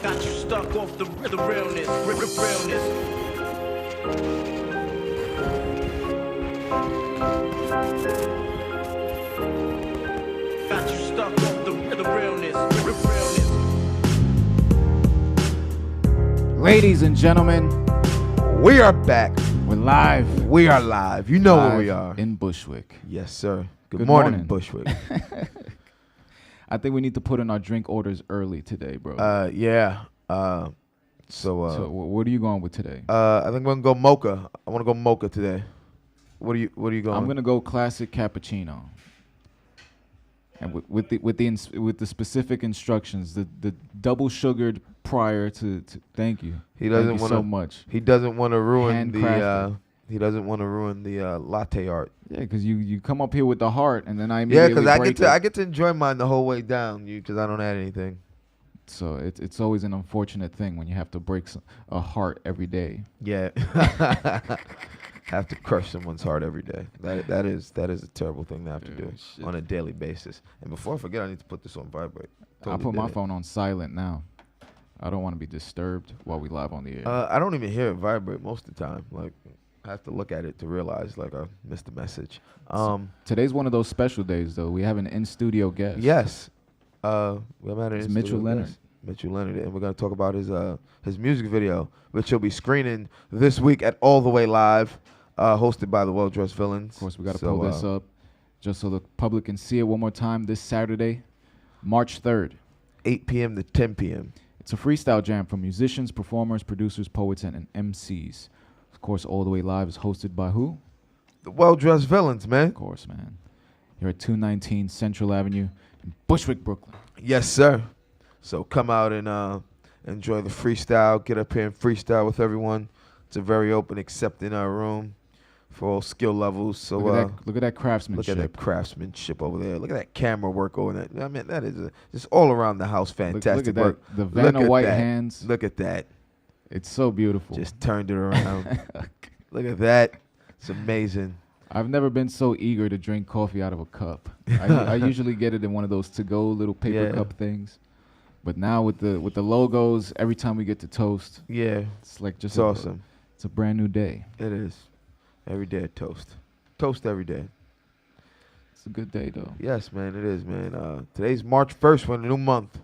Got you stuck off the realness, realness. Got you stuck off the realness, realness. Ladies and gentlemen, we are back. we're live. We are live. You know Live where we are. in Bushwick. Yes, sir. Good Good morning, morning. Bushwick. I think we need to put in our drink orders early today, bro. Yeah. So what are you going with today? I think we're gonna go mocha. I want to go mocha today. What are you going? I'm gonna go classic cappuccino. And with the specific instructions, the double sugared prior to thank you. He doesn't Thank you want so much. He doesn't want to ruin the. Handcrafted. He doesn't want to ruin the latte art. Yeah, because you come up here with the heart, and then I Yeah, immediately because break I get to enjoy mine the whole way down. Because I don't add anything. So it's always an unfortunate thing when you have to break a heart every day. Yeah. Have to crush someone's heart every day. That is a terrible thing to have to do Shit. on a daily basis. And before I forget, I need to put this on vibrate. I put my phone on silent now. I don't want to be disturbed while we live on the air. I don't even hear it vibrate most of the time. Like, I have to look at it to realize like I missed a message. Today's one of those special days, though. We have an in-studio guest. Yes. We have It's Michell Leonard. Michell Leonard, and we're gonna talk about his music video, which he'll be screening this week at All the Way Live, hosted by the Well Dressed Villains. Of course, we got to pull this up just so the public can see it one more time this Saturday, March 3rd. 8 p.m. to 10 p.m. It's a freestyle jam for musicians, performers, producers, poets, and MCs. Of course, All the Way Live is hosted by who? The Well Dressed Villains, man. Of course, man. You're at 219 Central Avenue in Bushwick, Brooklyn. Yes, sir. So come out and enjoy the freestyle. Get up here and freestyle with everyone. It's a very open, accepting room for all skill levels. So Look at that craftsmanship. look at that craftsmanship over there. Look at that camera work over there. I mean, that is just all around the house. Fantastic look at work. that. The Vanna White hands. Look at that. It's so beautiful. Just turned it around. Look at that. It's amazing. I've never been so eager to drink coffee out of a cup. I usually get it in one of those to-go little paper cup things. But now with the logos, every time we get to toast, Yeah. it's like just It's awesome. It's a brand new day. It is. Every day a toast. Toast every day. It's a good day though. Yes, man, it is, man. Today's March 1st. We're in a new month.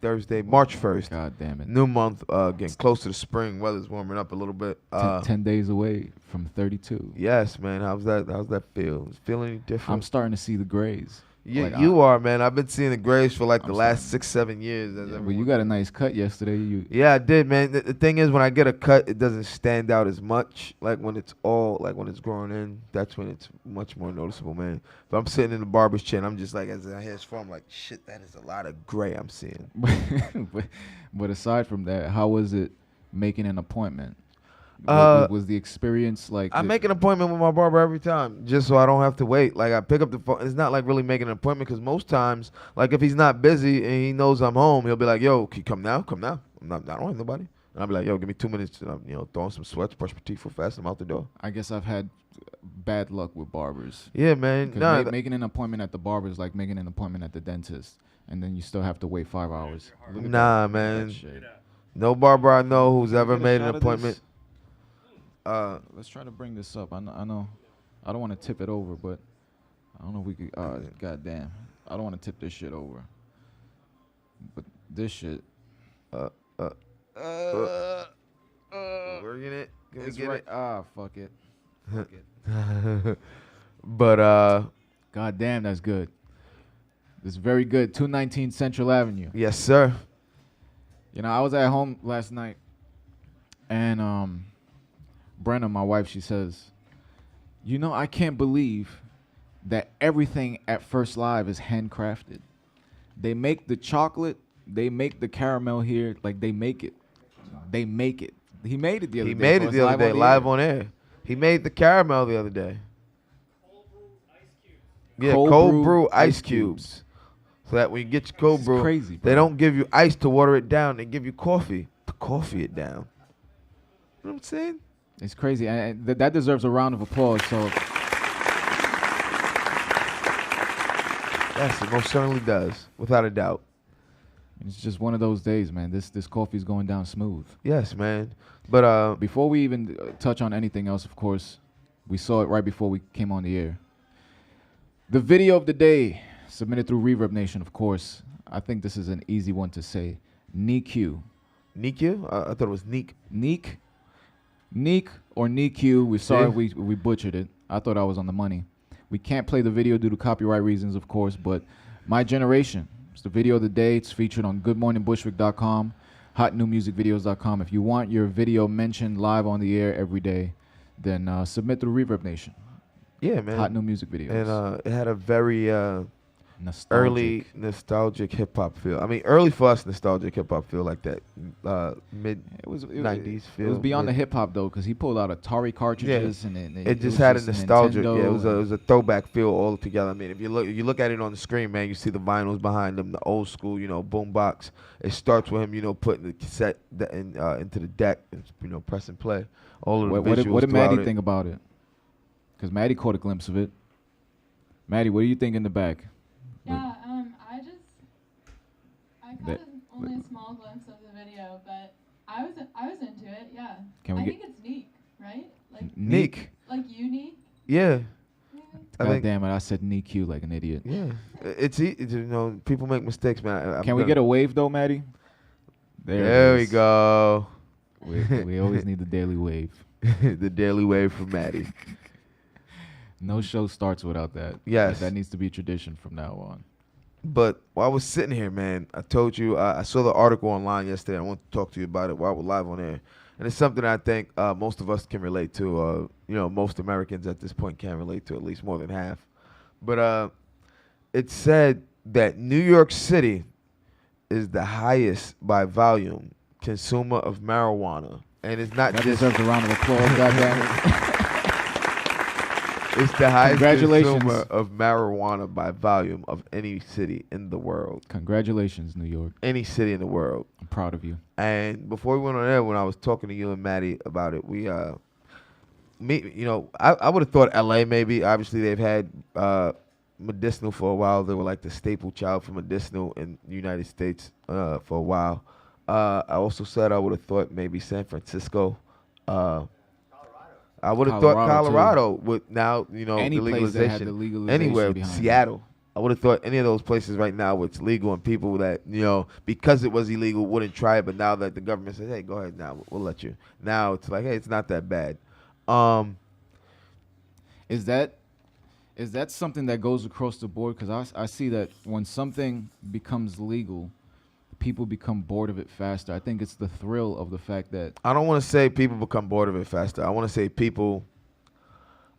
Thursday, March 1st. God damn it. New month, getting close to the spring. Weather's warming up a little bit. 10 days away from 32. Yes, man. How's that feel? Is it feeling any different? I'm starting to see the grays. Yeah, like, you are, man. I've been seeing the grays for like I'm the last 6-7 years. Yeah, well, you got a nice cut yesterday. Yeah, I did, man. The thing is, when I get a cut, it doesn't stand out as much. Like when it's growing in, that's when it's much more noticeable, man. But I'm sitting in the barber's chair, and I'm just like, as I hear his phone, I'm like, shit, that is a lot of gray I'm seeing. but aside from that, how was it making an appointment? Was the experience like? I make an appointment with my barber every time, just so I don't have to wait. Like I pick up the phone. It's not like really making an appointment, because most times, like if he's not busy and he knows I'm home, he'll be like, "Yo, can you come now? Come now." I don't have nobody, and I'll be like, "Yo, give me 2 minutes." To, throw on some sweats, brush my teeth real fast, and I'm out the door. I guess I've had bad luck with barbers. Yeah, man. Making an appointment at the barber is like making an appointment at the dentist, and then you still have to wait 5 hours. Nah, man. No barber I know who's ever made an appointment. Let's try to bring this up. I know. I don't want to tip it over, but I don't know if we could. Goddamn. I don't want to tip this shit over. But this shit. Working it. Can we It's get right. it? Fuck it. Fuck it. But Goddamn, that's good. This is very good. 219 Central Avenue. yes, sir. I was at home last night, and Brenna, my wife, she says, I can't believe that everything at First Live is handcrafted. They make the chocolate, they make the caramel here, like they make it. They make it. He made it the other day. He made it the other day, live on air. He made the caramel the other day. Yeah, cold brew ice cubes. So that when you get your cold brew, crazy, bro. they don't give you ice to water it down. They give you coffee to coffee it down. You know what I'm saying? It's crazy. And that deserves a round of applause. So Yes, it most certainly does, without a doubt. It's just one of those days, man. This coffee's going down smooth. Yes, man. But Before we even touch on anything else, of course, we saw it right before we came on the air. The video of the day, submitted through Reverb Nation, of course. I think this is an easy one to say. Neek. I thought it was Neek. Neek or Neek. We're sorry we butchered it. I thought I was on the money. We can't play the video due to copyright reasons, of course, but My Generation. It's the video of the day. It's featured on goodmorningbushwick.com, hotnewmusicvideos.com. If you want your video mentioned live on the air every day, then submit through Reverb Nation. Yeah, man. Hot new music videos. And it had a very early nostalgic hip hop feel. I mean, early for us, nostalgic hip hop feel like that mid '90s feel. It was beyond the hip hop though, because he pulled out Atari cartridges and it just had a nostalgic. Yeah, it was a throwback feel all together. I mean, if you look at it on the screen, man, you see the vinyls behind him, the old school, boombox. It starts with him, putting the cassette into the deck and pressing play. All of the visuals. What did Maddie think about it? Because Maddie caught a glimpse of it. Maddie, what do you think in the back? Yeah, I caught only a small glimpse of the video, but I was into it. Yeah. I think it's Neek, right? Like Neek. Like unique. Yeah. God damn it! I said Neek like an idiot. Yeah, it's people make mistakes, man. Can we get a wave though, Maddie? There we go. We always need the daily wave. The daily wave from Maddie. No show starts without that. Yes. That needs to be tradition from now on. But while I was sitting here, man, I told you, I saw the article online yesterday. I want to talk to you about it while we're live on air. And it's something I think most of us can relate to. Most Americans at this point can relate to, at least more than half. But it said that New York City is the highest by volume consumer of marijuana. And it's not that just... deserves a round of applause, goddamn. It's the highest consumer of marijuana by volume of any city in the world. Congratulations, New York. Any city in the world. I'm proud of you. And before we went on air, when I was talking to you and Maddie about it, I would have thought LA maybe. Obviously, they've had medicinal for a while. They were like the staple child for medicinal in the United States for a while. I also said I would have thought maybe San Francisco. I would have thought Colorado would now, the legalization. Anywhere, Seattle. I would have thought any of those places right now where it's legal and people that, because it was illegal wouldn't try it, but now that the government says, hey, go ahead now, we'll let you. Now it's like, hey, it's not that bad. Is that something that goes across the board? Because I see that when something becomes legal, people become bored of it faster. I think it's the thrill of the fact that... I don't want to say people become bored of it faster. I want to say people...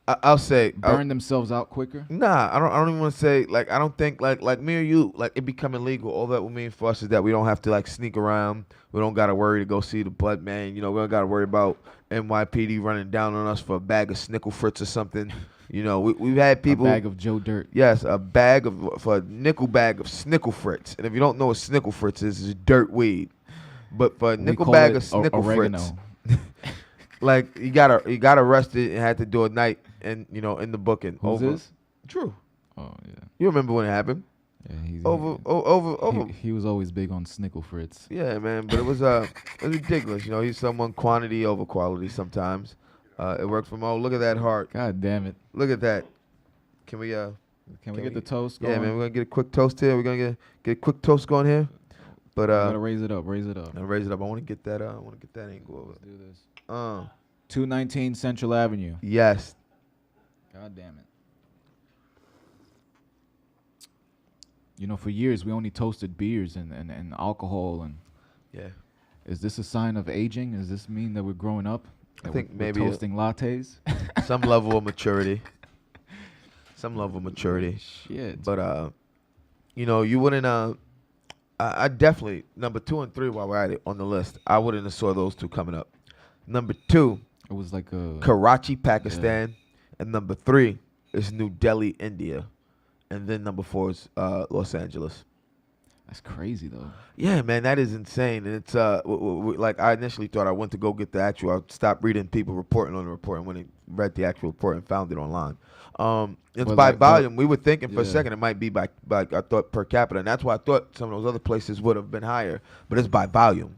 I'll say... burn themselves out quicker? Nah, I don't even want to say... I don't think, like me or you, it becoming legal, all that would mean for us is that we don't have to, sneak around. We don't got to worry to go see the blood man. We don't got to worry about NYPD running down on us for a bag of Snickle Fritz or something. We've had people... A bag of Joe Dirt. Yes, for a nickel bag of Snickle Fritz. And if you don't know what Snickle Fritz is, it's dirt weed. But for a nickel bag of Snickle Fritz, you got arrested and had to do a night in the booking. Who's this? True. Oh yeah. You remember when it happened? Yeah, he was always big on Snickle Fritz. Yeah, man, but it was ridiculous. He's someone quantity over quality sometimes. It worked for Mo. Look at that heart. God damn it. Look at that. Can we get the toast going? Yeah, man, we're gonna get a quick toast here. We're gonna get a quick toast going here. But gotta raise it up. I want to get that angle over. Let's do this. 219 Central Avenue. Yes. God damn it. For years we only toasted beers and alcohol and... Yeah. Is this a sign of aging? Does this mean that we're growing up? I think we're maybe toasting lattes. Some level of maturity. Shit. But you wouldn't. I definitely number 2 and 3 while we're at it on the list. I wouldn't have saw those two coming up. Number 2, it was like a Karachi, Pakistan, and number 3 is New Delhi, India, and then number 4 is Los Angeles. That's crazy though. Yeah, man, that is insane. And it's like I initially thought I went to go get the actual. I stopped reading people reporting on the report, and when I read the actual report and found it online. It's But by like, volume. We were thinking for a yeah. second it might be by I thought per capita, and that's why I thought some of those other places would have been higher. But it's by volume,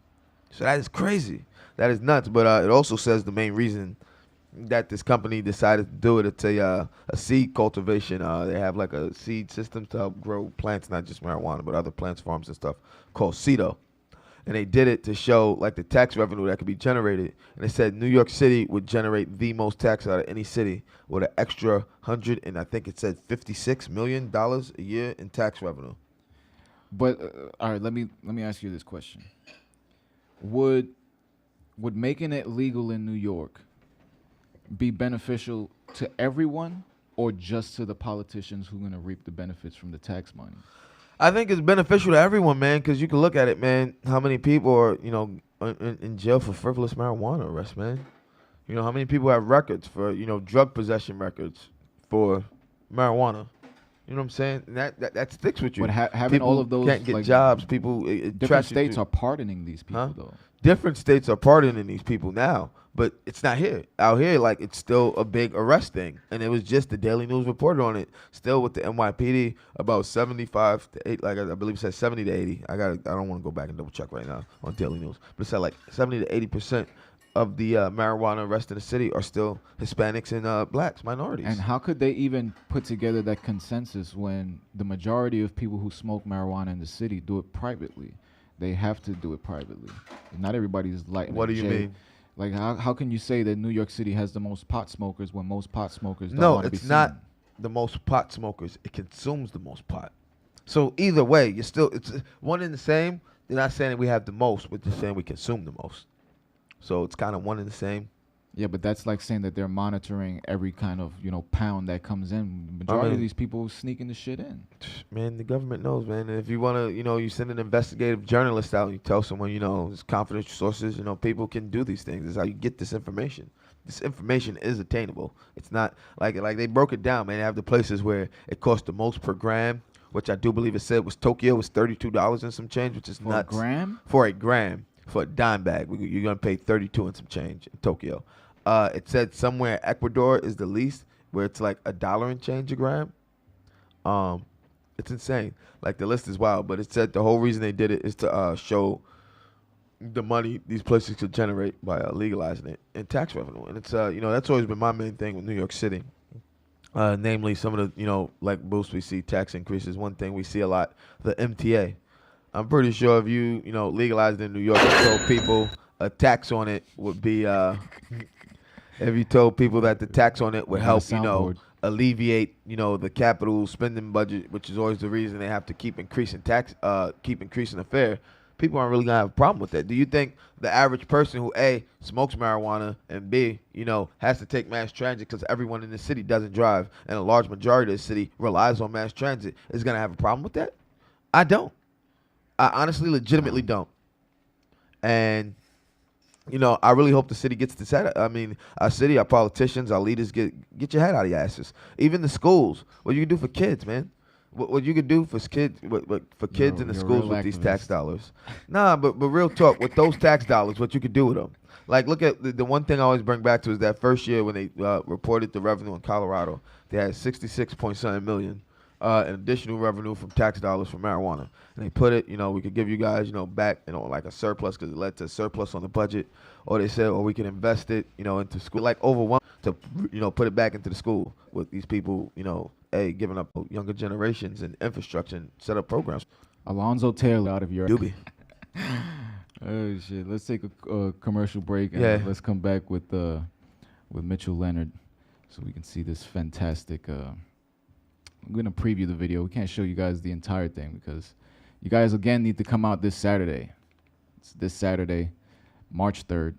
so that is crazy. That is nuts. But it also says the main reason that this company decided to do it. It's a seed cultivation. They have like a seed system to help grow plants, not just marijuana, but other plants, farms, and stuff called CEDO. And they did it to show like the tax revenue that could be generated. And they said New York City would generate the most tax out of any city with an extra $$56 million a year in tax revenue. But all right, let me ask you this question: Would making it legal in New York be beneficial to everyone, or just to the politicians who are going to reap the benefits from the tax money? I think it's beneficial to everyone, man, because you can look at it, man. How many people are, in jail for frivolous marijuana arrests, man? You know, how many people have records for, drug possession records for marijuana? You know what I'm saying? And that sticks with you. But having people all of those can't get like, jobs. People different states are pardoning these people, though. Different states are pardoning these people now, but it's not here. Out here, like, it's still a big arrest thing, and it was just the Daily News reported on it. Still with the NYPD, about 75 to 8, like I believe it says 70 to 80. I don't want to go back and double check right now on Daily News, but it said like 70 to 80% of the marijuana arrests in the city are still Hispanics and blacks, minorities. And how could they even put together that consensus when the majority of people who smoke marijuana in the city do it privately? They have to do it privately. Not everybody's lighting. What do you mean? Like, how can you say that New York City has the most pot smokers when most pot smokers don't want to be seen? No, it's not the most pot smokers. It consumes the most pot. So either way, it's one and the same. They're not saying that we have the most, but they're saying we consume the most. So it's kind of one and the same. Yeah, but that's like saying that they're monitoring every kind of, pound that comes in. The majority of these people sneaking the shit in. Man, the government knows, man. And if you want to, you send an investigative journalist out, you tell someone, it's confidential sources, people can do these things. This is how you get this information. This information is attainable. It's not like they broke it down, man. They have the places where it costs the most per gram, which I do believe it said was Tokyo was $32 and some change, which is nuts. For a gram? For a gram. For a dime bag, you're going to pay 32 and some change in Tokyo. It said somewhere Ecuador is the least, where it's like $1 and change a gram. It's insane. Like, the list is wild, but it said the whole reason they did it is to show the money these places could generate by legalizing it in tax revenue. And it's that's always been my main thing with New York City. Namely, some of the like boosts we see, tax increases. One thing we see a lot, the MTA. I'm pretty sure if you legalized in New York and told people a tax on it would be if you told people that the tax on it would help alleviate the capital spending budget, which is always the reason they have to keep increasing the fare, people aren't really gonna have a problem with that. Do you think the average person who A, smokes marijuana, and B, has to take mass transit because everyone in the city doesn't drive and a large majority of the city relies on mass transit is gonna have a problem with that? I don't. I honestly, legitimately don't. And, I really hope the city gets this out. I mean, our city, our politicians, our leaders, get your head out of your asses. Even the schools, what you can do for kids, man. What you can do for kids, in the schools with these tax dollars. Nah, but real talk, with those tax dollars, what you could do with them. Like, look at the one thing I always bring back to is that first year when they reported the revenue in Colorado, they had 66.7 million. In additional revenue from tax dollars from marijuana. And they put it, we could give you guys, back, like a surplus because it led to a surplus on the budget. Or they said, or we can invest it, into school, like over one to, put it back into the school with these people, giving up younger generations and infrastructure and set up programs. Alonzo Taylor out of Europe. Doobie. Oh, shit. Let's take a commercial break and let's come back with Michell Leonard so we can see this fantastic... I'm going to preview the video. We can't show you guys the entire thing because you guys, again, need to come out this Saturday. It's this Saturday, March 3rd.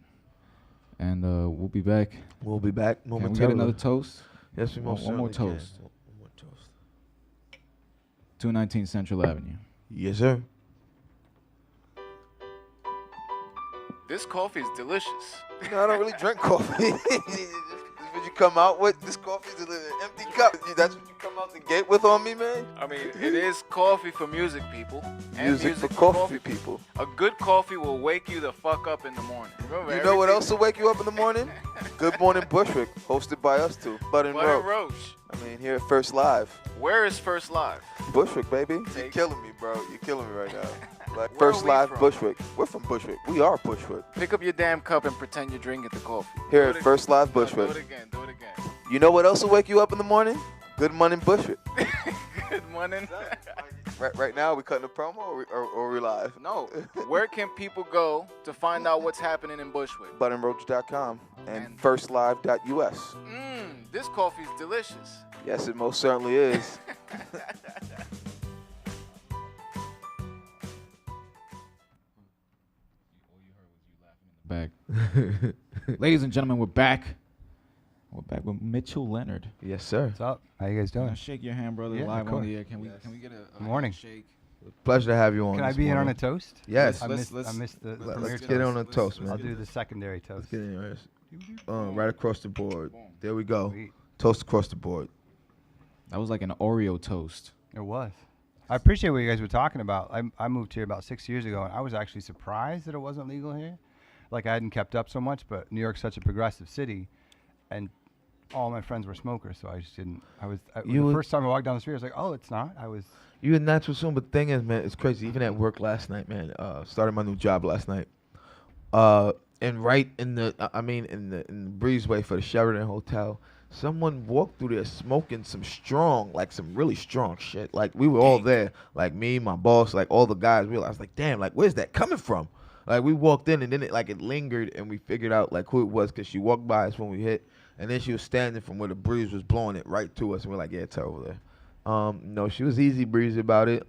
And we'll be back. We'll be back momentarily. Can we get another toast? Yes, we most One more certainly toast. can. One more toast. 219 Central Avenue. Yes, sir. This coffee is delicious. I don't really drink coffee. It's what you come out with? This coffee's an empty cup. That's what you come out the gate with on me, man? I mean, it is coffee for music people. And Music for coffee people. A good coffee will wake you the fuck up in the morning. Remember, You know what else will wake you up in the morning? Good Morning Bushwick, hosted by us two. Bud and Roach. I mean, here at First Live. Where is First Live? Bushwick, baby. You're killing me, bro. You're killing me right now. Like First Live from? Bushwick. We're from Bushwick. We are Bushwick. Pick up your damn cup and pretend you're drinking the coffee. Here at First Live Bushwick. Do it again. Do it again. You know what else will wake you up in the morning? Good Morning Bushwick. Good morning. Right now, we cutting a promo or we live? No. Where can people go to find out what's happening in Bushwick? ButtonRoach.com and FirstLive.us. This coffee's delicious. Yes, it most certainly is. Back. Ladies and gentlemen, we're back. We're back with Michell Leonard. Yes, sir. What's up? How you guys doing? Shake your hand, brother. Yeah, live of on the course. air. Can we get a Morning. shake? Pleasure to have you on. Can I be in on a toast? Yes. I missed the Let's premier get on a toast. toast, man. I'll do the secondary toast. Let's get in there. Right across the board. There we go. Sweet. Toast across the board. That was like an Oreo toast. It was. I appreciate what you guys were talking about. I moved here about 6 years ago, and I was actually surprised that it wasn't legal here. Like, I hadn't kept up so much, but New York's such a progressive city, and all my friends were smokers, so I just didn't. The first time I walked down the street, I was like, oh, it's not. You a natural soon, but the thing is, man, it's crazy. Even at work last night, man, started my new job last night. And right in the breezeway for the Sheraton Hotel, someone walked through there smoking some really strong shit. Like, we were all there, like me, my boss, like all the guys. I was like, damn, like, where's that coming from? Like, we walked in and then it lingered and we figured out like who it was because she walked by us when we hit, and then she was standing from where the breeze was blowing it right to us, and we're like, yeah, it's her over there. No, she was easy breezy about it.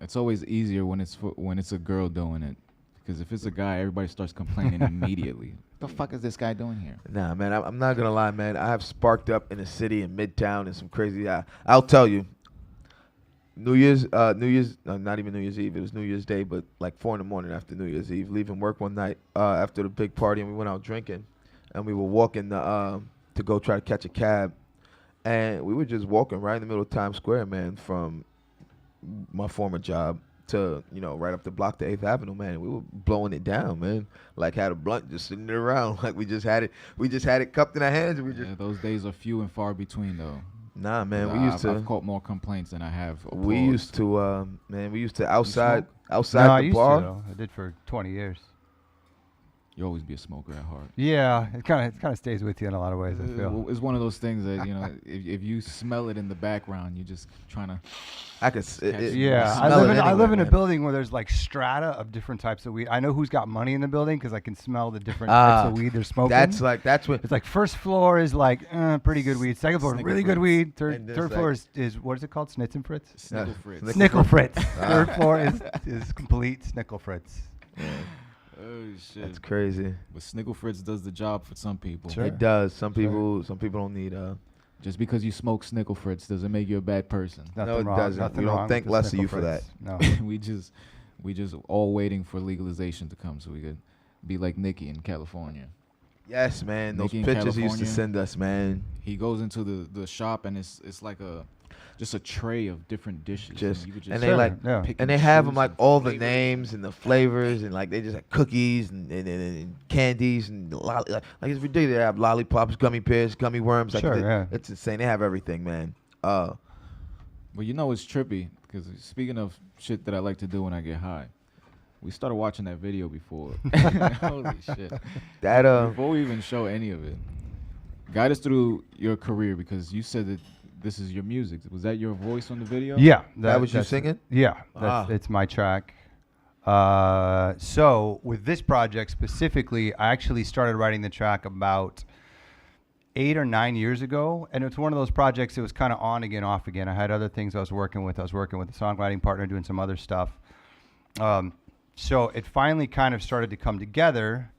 It's always easier when it's a girl doing it, because if it's a guy, everybody starts complaining immediately. What the fuck is this guy doing here? Nah, man, I'm not gonna lie, man. I have sparked up in the city in Midtown and some crazy. I'll tell you. Not even New Year's Eve. It was New Year's Day, but like 4 a.m. after New Year's Eve, leaving work one night after the big party, and we went out drinking, and we were walking to go try to catch a cab, and we were just walking right in the middle of Times Square, man, from my former job to right up the block to 8th Avenue, man. And we were blowing it down, man. Like, had a blunt just sitting there around, like we just had it cupped in our hands, and we just. Yeah, those days are few and far between, though. Nah, man, I've caught more complaints than I have applause. We used to outside No, the I used bar. to, though. I did for 20 years. You always be a smoker at heart. Yeah, it kind of stays with you in a lot of ways, I feel. It's one of those things that, if you smell it in the background, you're just trying to. I could. Yeah, I live in a building where there's like strata of different types of weed. I know who's got money in the building because I can smell the different types of weed they're smoking. That's what. It's like first floor is like pretty good weed. Second floor is really good weed. Third floor is what is it called? Snitz and Fritz. Snickle Fritz. Snickle Fritz. Third floor is complete Snickle Fritz. Yeah. Oh shit. That's crazy. But Snickle Fritz does the job for some people. Sure. It does. Some people don't need. Just because you smoke Snickle Fritz doesn't make you a bad person. No, it doesn't. We don't think less of you for that. No. we just all waiting for legalization to come so we could be like Nicky in California. Yes, man. Those Nicky in pictures he used to California. send us, man. He goes into the shop and it's like just a tray of different dishes. You could and they like yeah. pick and they have them choose like and all the flavor. names and the flavors and like they just have cookies and candies and like it's ridiculous. They have lollipops, gummy bears, gummy worms. Like Sure, it's insane. They have everything, man. Well, it's trippy because speaking of shit that I like to do when I get high, we started watching that video before. Holy shit! Before we even show any of it, guide us through your career because you said that this is your music. Was that your voice on the video? Yeah, that was you singing. Yeah, it's my track. So with this project specifically, I actually started writing the track about 8 or 9 years ago, and it's one of those projects that was kind of on again, off again. I had other things I was working with. I was working with a songwriting partner, doing some other stuff. So it finally kind of started to come together,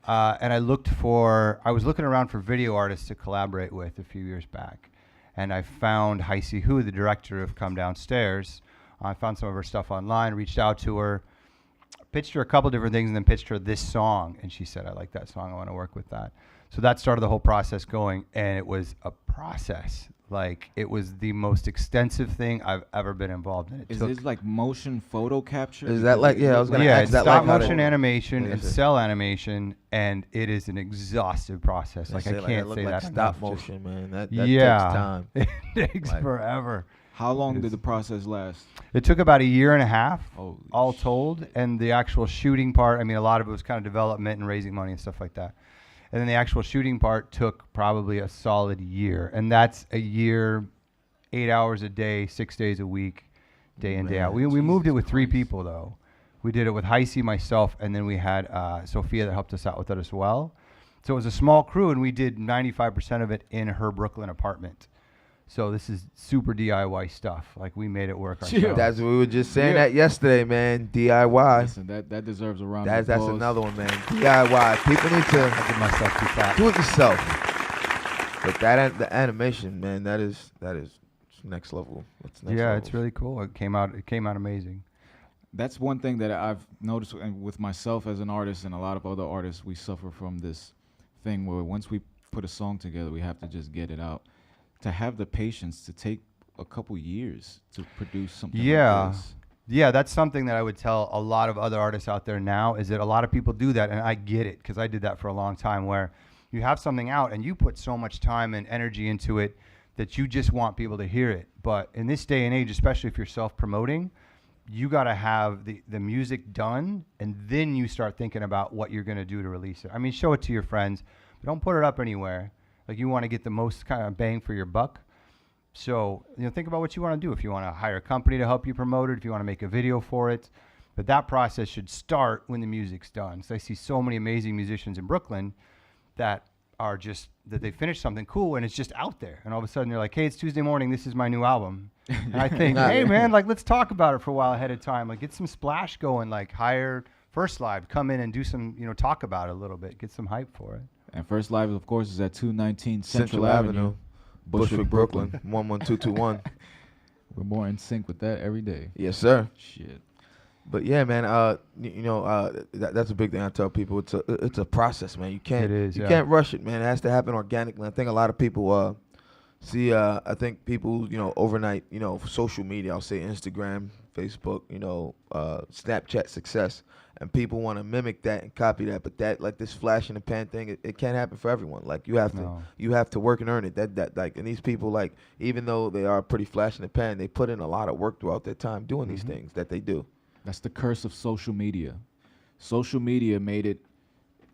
and I was looking around for video artists to collaborate with a few years back. And I found Heisey Hu, the director of Come Downstairs. I found some of her stuff online, reached out to her, pitched her a couple different things, and then pitched her this song. And she said, I like that song. I want to work with that. So that started the whole process going, and it was a process. Like, it was the most extensive thing I've ever been involved in. Is this like motion photo capture? Is that like, yeah, I was going to yeah, ask it's that. stop like motion animation and is it? cell animation, and it is an exhaustive process. Like, I can't say that stop enough. motion, man. That Yeah. takes time. It takes Like- forever. How long did the process last? It took about a year and a half, Holy all told. And the actual shooting part, I mean, a lot of it was kind of development and raising money and stuff like that. And then the actual shooting part took probably a solid year. And that's a year, 8 hours a day, 6 days a week, day in, day out. We moved it with 3 people, though. We did it with Heisey, myself, and then we had Sophia that helped us out with it as well. So it was a small crew, and we did 95% of it in her Brooklyn apartment. So this is super DIY stuff. Like, we made it work ourselves. That's what we were just saying that yesterday, man. DIY. Listen, that deserves a round of That's applause. another one, man. DIY. People need to I give myself 2 claps. do it yourself. But the animation, man, that is next level. It's next Yeah, level. it's really cool. It came out amazing. That's one thing that I've noticed with myself as an artist and a lot of other artists. We suffer from this thing where once we put a song together, we have to just get it out. To have the patience to take a couple years to produce something Yeah. like this. Yeah, that's something that I would tell a lot of other artists out there now, is that a lot of people do that, and I get it, because I did that for a long time, where you have something out and you put so much time and energy into it that you just want people to hear it. But in this day and age, especially if you're self-promoting, you got to have the music done, and then you start thinking about what you're going to do to release it. I mean, show it to your friends, but don't put it up anywhere. Like, you want to get the most kind of bang for your buck. So, think about what you want to do. If you want to hire a company to help you promote it, if you want to make a video for it. But that process should start when the music's done. So I see so many amazing musicians in Brooklyn that are just, that they finish something cool and it's just out there. And all of a sudden they're like, hey, it's Tuesday morning. This is my new album. And I think, hey, man, like, let's talk about it for a while ahead of time. Like, get some splash going. Like, hire First Live, come in and do some, talk about it a little bit. Get some hype for it. And First Live, of course, is at 219 Central Avenue, Bushwick, Brooklyn, 11221. We're more in sync with that every day. Yes, sir. Shit. But yeah, man, that's a big thing I tell people. It's a process, man. You can't rush it, man. It has to happen organically. I think a lot of people I think people, overnight, social media, I'll say Instagram, Facebook, Snapchat success, and people want to mimic that and copy that. But that, like, this flash in the pan thing, it can't happen for everyone. Like, you have to work and earn it. And these people, like, even though they are pretty flash in the pan, they put in a lot of work throughout their time doing these things that they do. That's the curse of social media. Social media made it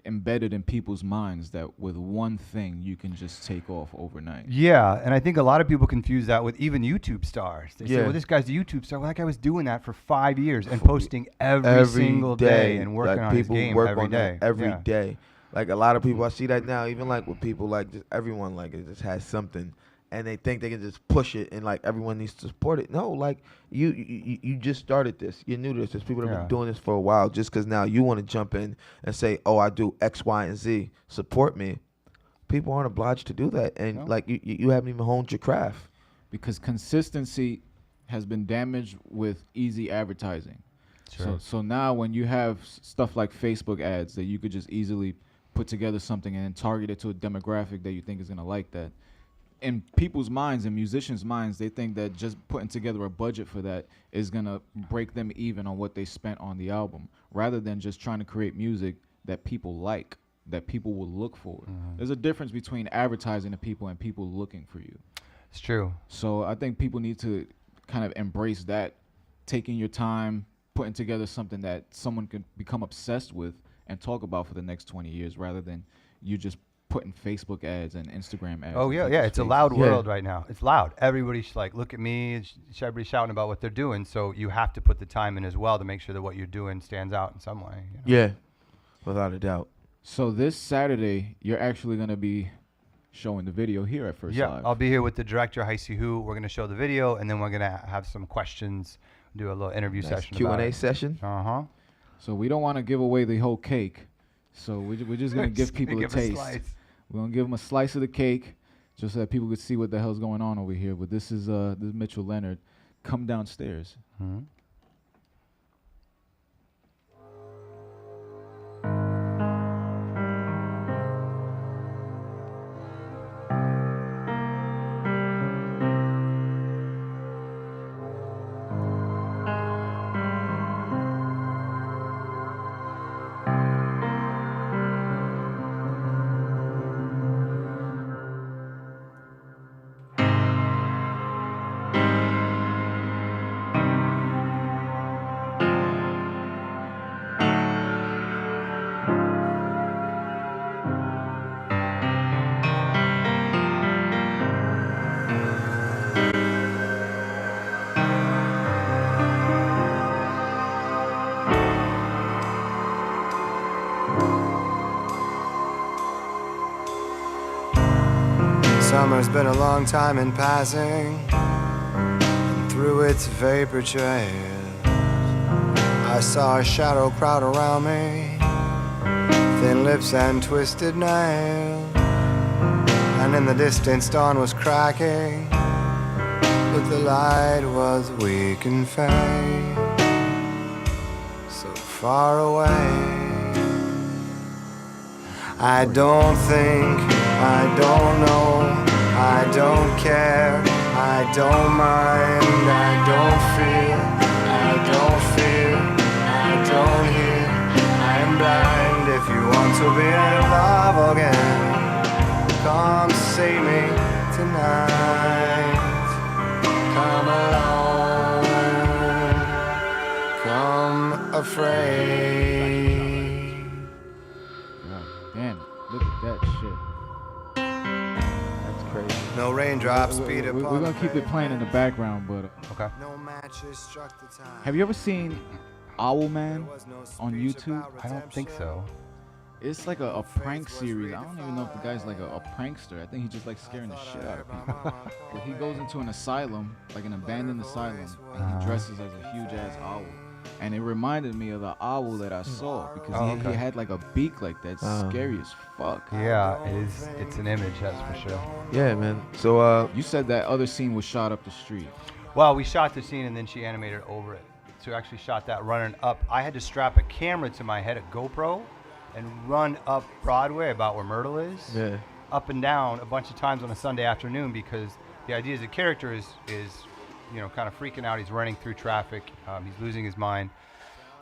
embedded in people's minds that with one thing you can just take off overnight. Yeah, and I think a lot of people confuse that with even YouTube stars. They say, well, this guy's a YouTube star. Well, that guy was doing that for 5 years and posting every single day and working on his game every day. Every day. Like, a lot of people, I see that now, even like with people, like, just everyone, like, it just has something. And they think they can just push it and, like, everyone needs to support it. No, like, you just started this. You're new to this. There's people that have been doing this for a while. Just because now you want to jump in and say, oh, I do X, Y, and Z. Support me. People aren't obliged to do that. And, like, you haven't even honed your craft. Because consistency has been damaged with easy advertising. Sure. So now when you have stuff like Facebook ads that you could just easily put together something and then target it to a demographic that you think is going to like that, in people's minds and musicians' minds, they think that just putting together a budget for that is going to break them even on what they spent on the album, rather than just trying to create music that people like, that people will look for. There's a difference between advertising to people and people looking for you. It's true. So I think people need to kind of embrace that, taking your time, putting together something that someone can become obsessed with and talk about for the next 20 years, rather than you just putting Facebook ads and Instagram ads. Oh, yeah. It's a loud world right now. It's loud. Everybody's like, look at me. Everybody's shouting about what they're doing. So you have to put the time in as well to make sure that what you're doing stands out in some way. Yeah, without a doubt. So this Saturday, you're actually going to be showing the video here at First Live. I'll be here with the director, Heisey Hu. We're going to show the video, and then we're going to have some questions, do a little interview session. Q&A session. So we don't want to give away the whole cake. So we're just going to give people a taste. We're going to give them a slice of the cake just so that people could see what the hell's going on over here. But this is Michell Leonard. Come downstairs. Summer's been a long time in passing, and through its vapor trails I saw a shadow crowd around me, thin lips and twisted nails. And in the distance dawn was cracking, but the light was weak and faint, so far away. I don't think, I don't know, I don't care, I don't mind, I don't feel, I don't fear, I don't hear, I am blind. If you want to be in love again, come see me tonight. Come alone, come afraid. Damn, look at that shit. That's crazy. No raindrops beat We're upon gonna keep it playing in the background, but Okay. No matches struck the time. have you ever seen Owlman on YouTube? I don't think so. It's like a prank series. I don't even know if the guy's like a prankster. I think he just likes scaring the shit out of people. But he goes into an asylum, like an abandoned asylum, and he dresses as a huge ass owl. And it reminded me of the owl that I saw because he had like a beak like that, scary as fuck. Yeah, it is. It's an image, that's for sure. Yeah, man. So You said that other scene was shot up the street. Well, we shot the scene and then she animated over it. So we actually shot that running up. I had to strap a camera to my head, a GoPro, and run up Broadway, about where Myrtle is, yeah. up and down a bunch of times on a Sunday afternoon, because the idea is the character is kind of freaking out. He's running through traffic. He's losing his mind.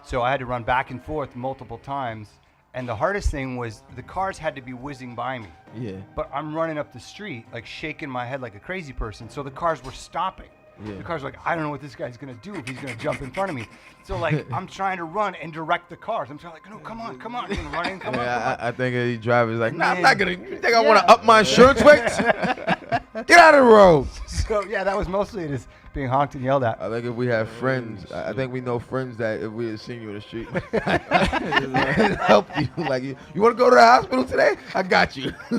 So I had to run back and forth multiple times. And the hardest thing was the cars had to be whizzing by me. Yeah. But I'm running up the street, like shaking my head like a crazy person. So the cars were stopping. Yeah. The cars were like, I don't know what this guy's going to do if he's going to jump in front of me. So like, I'm trying to run and direct the cars. I'm trying like, no, come on. And running, come on. I think any driver's like, nah, I'm Man. not gonna. You think I want to up my insurance rates? Get out of the road. So yeah, that was mostly it, is being honked and yelled at. I think if we have friends, I think we know friends that if we had seen you in the street, it'd help you. Like, you want to go to the hospital today? I got you. I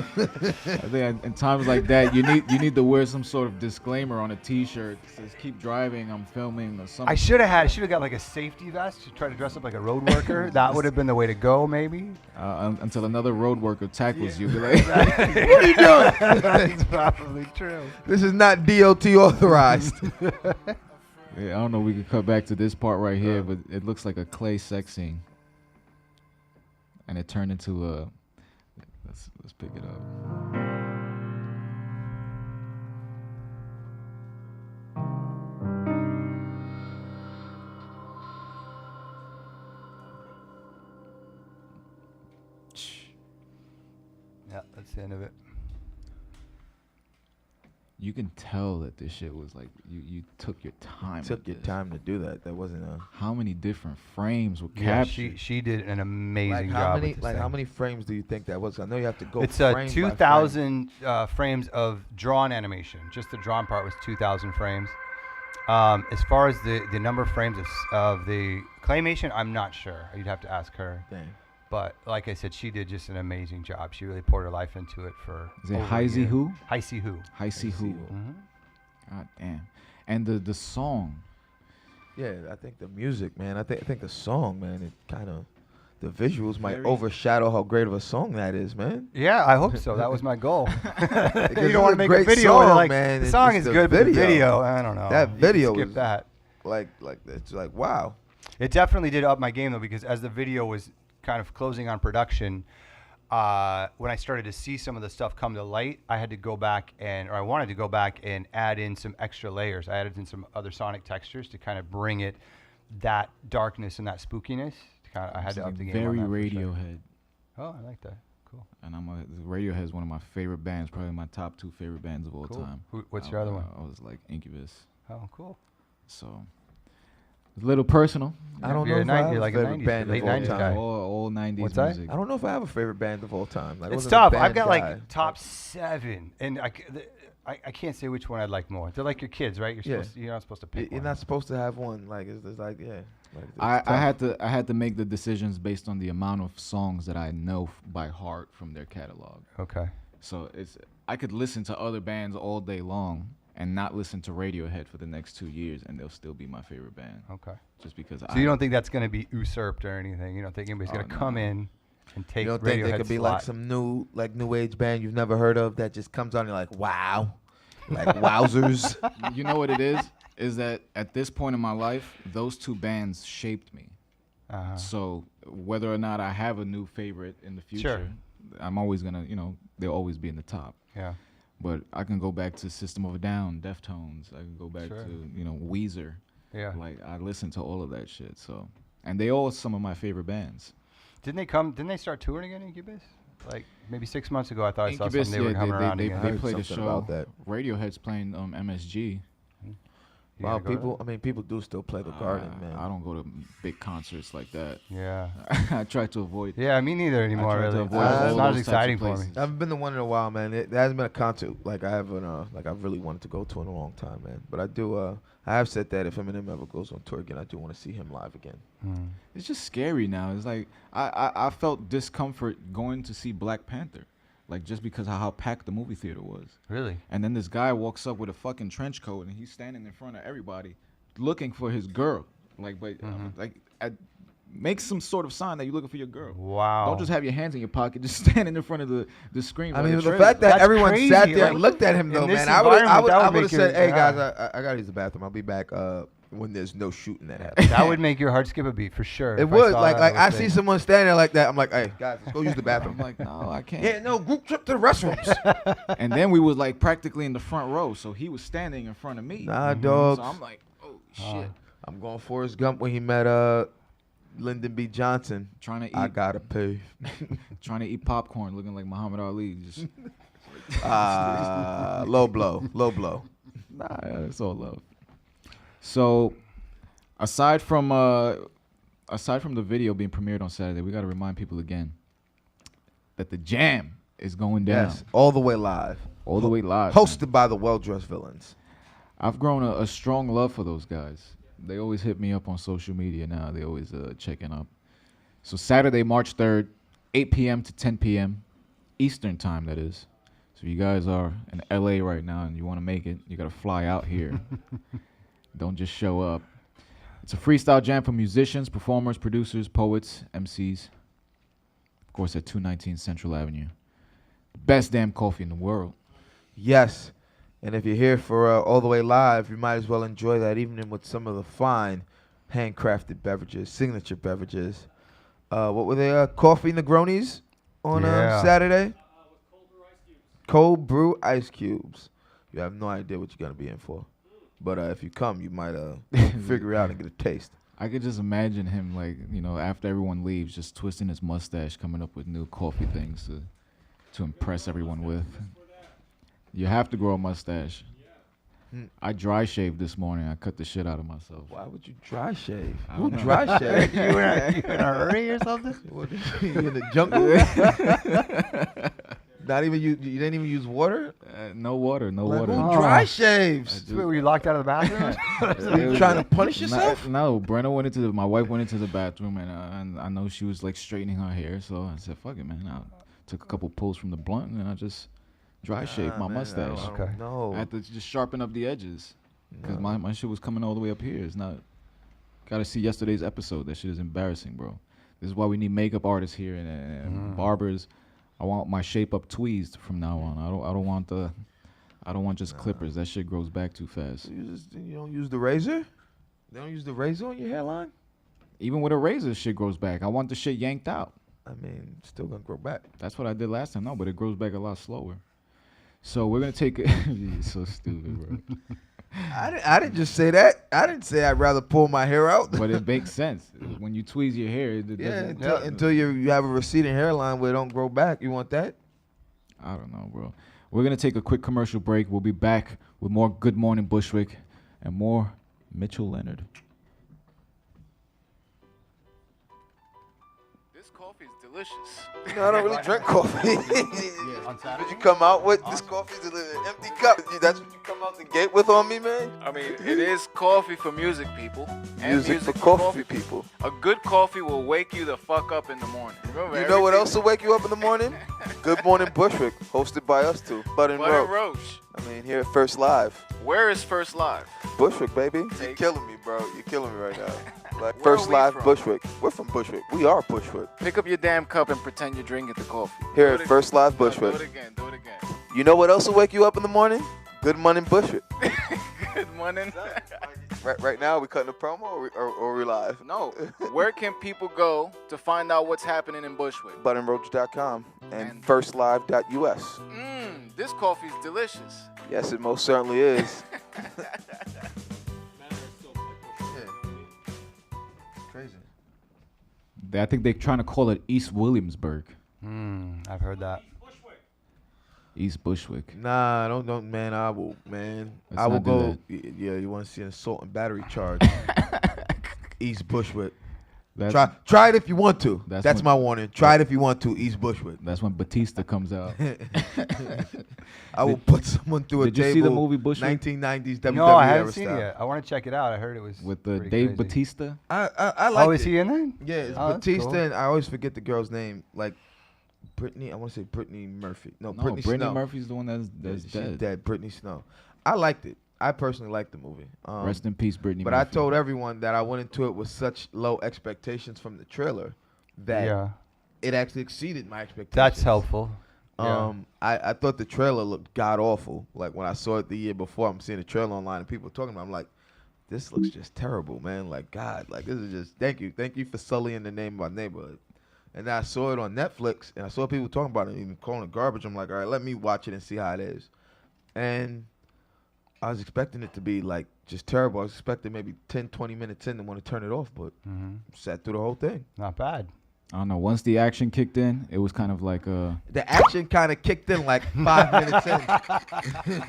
think in times like that, you need to wear some sort of disclaimer on a T-shirt that says "Keep driving, I'm filming" or something. I should have got like a safety vest to try to dress up like a road worker. That would have been the way to go, maybe. Until another road worker tackles you, be like, What are you doing? That's probably true. This is not DOT authorized. yeah, I don't know. We could cut back to this part right here, but it looks like a clay sex scene, and it turned into a. Let's pick it up. Yeah, that's the end of it. You can tell that this shit was like you took your time. Took with your this. time to do that. That wasn't a. How many different frames were Yeah, captured? she did an amazing How job. many with this thing. how many frames do you think that was? I know you have to go. It's frame by 2,000 frames of drawn animation. Just the drawn part was 2,000 frames. As far as the number of frames of the claymation, I'm not sure. You'd have to ask her. frame. Dang. But like I said, she did just an amazing job. She really poured her life into it for. Is it over a Heisey year. Who? Heisey Who. Heisey Who. Mhm. God damn. And the song. Yeah, I think the music, man. I think the song, man. It kind of, the visuals might Very- overshadow how great of a song that is, man. Yeah, I hope so. That was my goal. Because You it's don't want a to make a great video song, and like man. the It's song just is the good, but the video. video, I don't know. That You can video skip was- that. Like it's like wow. It definitely did up my game though, because as the video was kind of closing on production, when I started to see some of the stuff come to light, I had to go back I wanted to go back and add in some extra layers. I added in some other sonic textures to kind of bring it that darkness and that spookiness. I had to up the game. Very on that for sure. Radiohead. Oh, I like that. Cool. And Radiohead is one of my favorite bands, probably my top 2 favorite bands of all Cool. time. What's your other one? I was like Incubus. Oh, cool. So it's a little personal. I don't You're know a if I 90 have a like a favorite 90s band late of all 90s time. guy. All 90s What's that? music. I don't know if I have a favorite band of all time. Like, I It's wasn't a tough. I've band got guy. like top 7, and I can't say which one I'd like more. They're like your kids, right? Yeah. You're not supposed to pick You're one. not supposed to have one. Like it's like yeah. Like, it's I tough. had to make the decisions based on the amount of songs that I know by heart from their catalog. Okay. So I could listen to other bands all day long and not listen to Radiohead for the next 2 years, and they'll still be my favorite band. Okay. Just because. So you don't think that's going to be usurped or anything? You don't think anybody's going to come in and take You don't think there Radiohead's could be like slot? some new age band you've never heard of that just comes on and you're like, wow, like wowzers. You know what it is? Is that at this point in my life, those two bands shaped me. Uh-huh. So whether or not I have a new favorite in the future, I'm always gonna, they'll always be in the top. Yeah. But I can go back to System of a Down, Deftones. I can go back to, Weezer. Yeah. Like I listen to all of that shit. So, and they all some of my favorite bands. Didn't they start touring again, Incubus? Like maybe 6 months ago, I thought I saw Incubus, something they were coming around they again. played a something show. about that. Radiohead's playing MSG. You Wow, gonna go to that? people do still play the Garden, man. I don't go to big concerts like that. Yeah. I try to avoid. Yeah, me neither anymore. try to Really, avoid it's all not those as types of exciting for me. places. I haven't been to one in a while, man. There hasn't been a concert like I haven't, like I really wanted to go to in a long time, man. But I do. I have said that if Eminem ever goes on tour again, I do want to see him live again. It's just scary now. It's like I felt discomfort going to see Black Panther, like just because of how packed the movie theater was. Really? And then this guy walks up with a fucking trench coat and he's standing in front of everybody, looking for his girl. Like, but make some sort of sign that you're looking for your girl. Wow. Don't just have your hands in your pocket, just standing in front of the screen. I like mean, a the trailer. fact that That's everyone crazy. sat there and Like, looked at him, though, in this man, I would environment, that have would make said, your- "Hey guys, I gotta use the bathroom. I'll be back when there's no shooting that happens." That would make your heart skip a beat for sure. It if I would. saw Like that I whole see thing. someone standing there like that. I'm like, "Hey guys, let's go use the bathroom." I'm like, no, I can't. Yeah, no, group trip to the restrooms. And then we was like practically in the front row, so he was standing in front of me. Nah, dog. So I'm like, oh shit, I'm going Forrest Gump when he met Lyndon B. Johnson. trying to eat, I gotta pay. trying to eat popcorn, looking like Muhammad Ali. Just Low blow, low blow. nah, it's all love. So, aside from the video being premiered on Saturday, we got to remind people again that the Jam is going down. Yes, all the way live. All the way live. man. Hosted by the well-dressed villains. I've grown a strong love for those guys. They always hit me up on social media now. They always checking up. So Saturday, March 3rd, 8 p.m. to 10 p.m. Eastern time, that is. So if you guys are in LA right now and you want to make it, you got to fly out here. Don't just show up. It's a freestyle jam for musicians, performers, producers, poets, MCs. Of course, at 219 Central Avenue. Best damn coffee in the world. Yes. And if you're here for all the way live, you might as well enjoy that evening with some of the fine handcrafted beverages, signature beverages. What were they? Coffee Negronis on Saturday? Cold brew ice cubes. You have no idea what you're going to be in for. But if you come, you might figure it out and get a taste. I could just imagine him, like, after everyone leaves, just twisting his mustache, coming up with new coffee things to impress everyone with. You have to grow a mustache. I dry shaved this morning. I cut the shit out of myself. Why would you dry shave? I Who don't know. dry shave? you in a hurry or something? What, you in the jungle? Not even you didn't even use water? No water, no Like, water. who dry shaves? Wait, were you locked out of the bathroom? You trying to punish yourself? No, my wife went into the bathroom and I know she was like straightening her hair, so I said, "Fuck it, man." I took a couple pulls from the blunt and I just dry shaved my mustache. Okay. No. I had to just sharpen up the edges because my shit was coming all the way up here. It's not. Gotta see yesterday's episode. That shit is embarrassing, bro. This is why we need makeup artists here and barbers. I want my shape up tweezed from now on. I don't want just clippers. That shit grows back too fast. You don't use the razor? They don't use the razor on your hairline? Even with a razor, shit grows back. I want the shit yanked out. I mean, it's still gonna grow back. That's what I did last time. No, but it grows back a lot slower. So we're gonna take it. You're so stupid, bro. I didn't just say that. I didn't say I'd rather pull my hair out. But it makes sense when you tweeze your hair. It Yeah, doesn't. until you have a receding hairline where it don't grow back. You want that? I don't know, bro. We're gonna take a quick commercial break. We'll be back with more Good Morning Bushwick and more Michell Leonard. This This coffee is delicious. No, I don't really drink coffee. On Saturday? Did you come out with this coffee's an empty cup? That's what you come out the gate with on me, man? I mean, it is coffee for music people. And Music for coffee people. A good coffee will wake you the fuck up in the morning. Remember, You know what else will wake you up in the morning? Good Morning Bushwick, hosted by us two, Bud and Butter Roach. Roach. I mean, here at First Live. Where is First Live? Bushwick, baby. You're Take- killing me, bro. You're killing me right now. Like Where First are we Live from? Bushwick. We're from Bushwick. We are Bushwick. Pick up your damn cup and pretend you're drinking the coffee. Here Do at it First again. Live No, Bushwick. Do it again. Do it again. You know what else will wake you up in the morning? Good Morning Bushwick. Good morning. Right now, we cutting a promo or we live? No. Where can people go to find out what's happening in Bushwick? BudandRoach.com and And- FirstLive.us. This coffee's delicious. Yes, it most certainly is. Crazy. I think they're trying to call it East Williamsburg. I've heard that. East Bushwick. Nah, don't, man. I will, man. Let's I will not do go. Yeah, you want to see an assault and battery charge? East Bushwick. That's, Try it if you want to. That's That's when- my warning. Try it if you want to. East Bushwick. that's when Batista comes out. I will put someone through a Did you table. see the movie Bushwick? 1990s WWE No, I haven't era seen style. it yet. I want to check it out. I heard it was With the pretty Dave crazy. Batista. I like Oh, it. is he in there? Yeah, it's Oh, that's Batista, cool. and I always forget the girl's name. Like Brittany. I want to say Brittany Murphy. No, No, Brittany Brittany Snow. Murphy's the one that's She's dead. dead. Brittany Snow. I liked it. I personally liked the movie. Rest in peace, Brittany But Murphy. I told everyone that I went into it with such low expectations from the trailer that Yeah, it actually exceeded my expectations. that's helpful. Yeah. I thought the trailer looked god awful. Like when I saw it the year before, I'm seeing the trailer online and people talking about it, I'm like, this looks just terrible, man. Like, God, like this is just thank you for sullying the name of my neighborhood. And then I saw it on Netflix and I saw people talking about it and even calling it garbage. I'm like, all right, let me watch it and see how it is. And I was expecting it to be like just terrible. I was expecting maybe 10, 20 minutes in to want to turn it off, but sat through the whole thing. Not bad. I don't know. Once the action kicked in, it was kind of like The action kind of kicked in like 5 minutes in.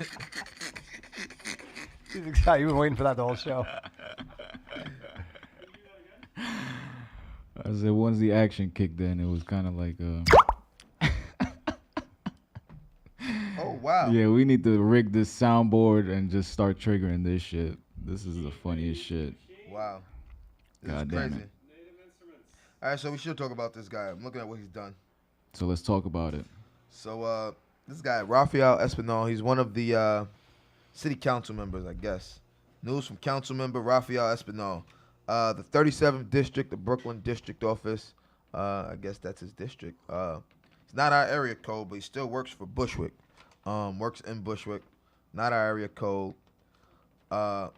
He's excited. You've been waiting for that the whole show. I said once the action kicked in, it was kind of like Oh, wow. yeah, we need to rig this soundboard and just start triggering this shit. This is the funniest shit. Wow. This God is damn crazy. it. All right, so we should talk about this guy. I'm looking at what he's done. So let's talk about it. So this guy, Rafael Espinal, he's one of the city council members, I guess. News from council member Rafael Espinal. The 37th district, the Brooklyn district office. I guess that's his district. It's not our area code, but he still works for Bushwick. Works in Bushwick. Not our area code. Well,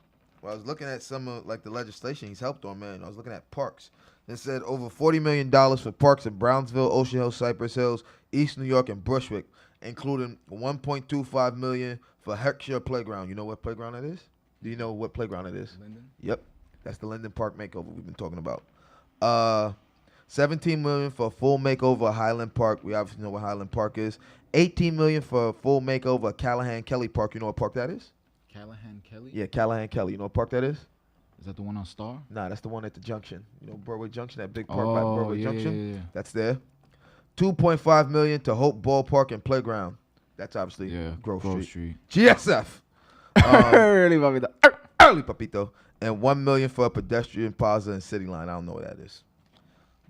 I was looking at some of like the legislation he's helped on, man. I was looking at parks. It said over $40 million for parks in Brownsville, Ocean Hill, Cypress Hills, East New York, and Bushwick, including $1.25 million for Heckscher Playground. You know what playground it is? Do you know what playground it is? Linden? Yep, that's the Linden Park makeover we've been talking about. $17 million for a full makeover of Highland Park. We obviously know what Highland Park is. $18 million for a full makeover of Callahan Kelly Park. You know what park that is? Callahan Kelly? Yeah, Callahan Kelly. You know what park that is? Is that the one on Star? Nah, that's the one at the junction. You know, Broadway Junction, that big park by Broadway yeah, Junction. yeah. That's there. $2.5 million to Hope Ballpark and Playground. That's obviously Yeah, Grove Street. Street. GSF. Early, papito. Early papito. And $1 million for a pedestrian plaza and city line. I don't know what that is.